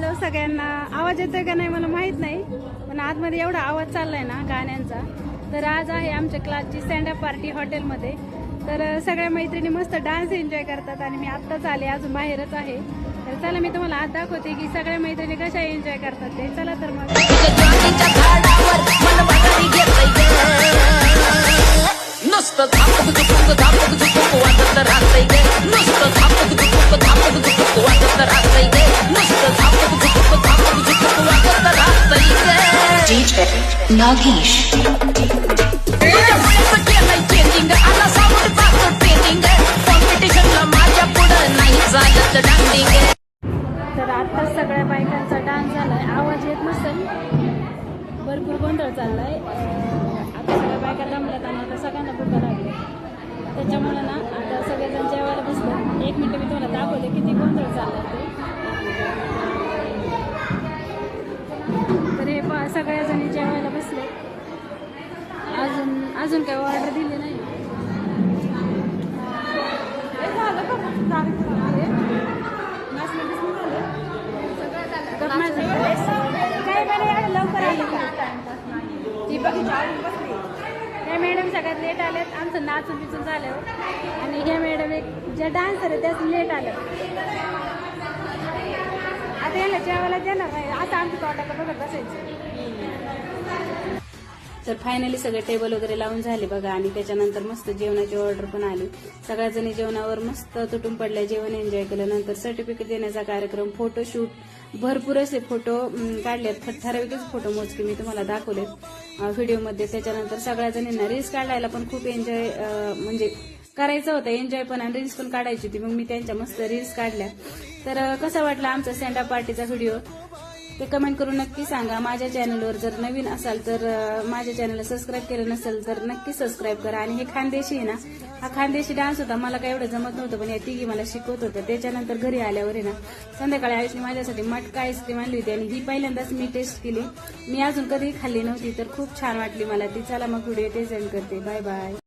Hello सगळ्यांना. आवाज येतोय का नाही मला माहित नाही, पण आतमध्ये एवढा आवाज चाललाय ना गाण्यांचा. तर आज आहे आमच्या क्लासची स्टँड अप पार्टी हॉटेलमध्ये. तर सगळ्या मैत्रिणी मस्त डान्स एन्जॉय करतात आणि मी आत्ताच आले, अजून बाहेरच आहे. तर चला मी तुम्हाला आज दाखवते की सगळ्या मैत्रिणी कशा एन्जॉय करतात ते. चला तर मग DJ Nagesh. तर आता सगळ्या बायकांचा डान्स झालाय. आवाज येत नसेल, भरपूर गोंधळ चाललाय. आता सगळ्या बायका जमल्यात आणि आता सगळ्यांना भूक लागली. त्याच्यामुळे ना आता सगळेजण जेवायला बसले. एक मिनिट मी तुम्हाला दाखवते किती गोंधळ चाललाय ते. तर हे सगळ्याजणी जेवायला बसले. अजून काही ऑर्डर दिली नाही. हे मॅडम सगळ्यात लेट आलेत. आमचं नाचून बिचून झालं आणि हे मॅडम एक जे डान्सर आहे त्याच लेट आलं. आता याला जेवायला देणार नाही, आता आमच्या तोंडाकडे बघत बसायचं. तर फायनली सगळे टेबल वगैरे लावून झाले बघा. आणि त्याच्यानंतर मस्त जेवणाची ऑर्डर पण आली. सगळ्याजणी जेवणावर मस्त तुटून पडल्या, जेवण एन्जॉय केलं. नंतर सर्टिफिकेट देण्याचा कार्यक्रम, फोटोशूट, भरपूर असे फोटो काढलेत. ठराविकच फोटो मोजके मी तुम्हाला दाखवलेत व्हिडिओमध्ये. त्याच्यानंतर सगळ्या जणींना रील्स काढायला पण खूप एन्जॉय म्हणजे करायचं होतं, एन्जॉय पण आणि रील्स पण काढायची होती. मग मी त्यांच्या मस्त रील्स काढल्या. तर कसा वाटला आमचा स्टँड अप पार्टीचा व्हिडिओ ते कमेंट करून नक्की सांगा. माझ्या चॅनलवर जर नवीन असाल तर माझ्या चॅनलला सबस्क्राईब केलं नसेल तर नक्की सबस्क्राईब करा. आणि हे खानदेशी आहे ना, हा खानदेशी डान्स होता. मला काही एवढं जमत नव्हतं, पण या तिघी मला शिकवत होत्या. त्याच्यानंतर घरी आल्यावर आहे ना, संध्याकाळी आयुषने माझ्यासाठी मटका आईस्क्रीम आणली होती आणि ही पहिल्यांदाच मी टेस्ट केली. मी अजून कधी खाल्ली नव्हती, तर खूप छान वाटली मला ती. चला मग व्हिडिओ ते सेंड करते. Bye bye.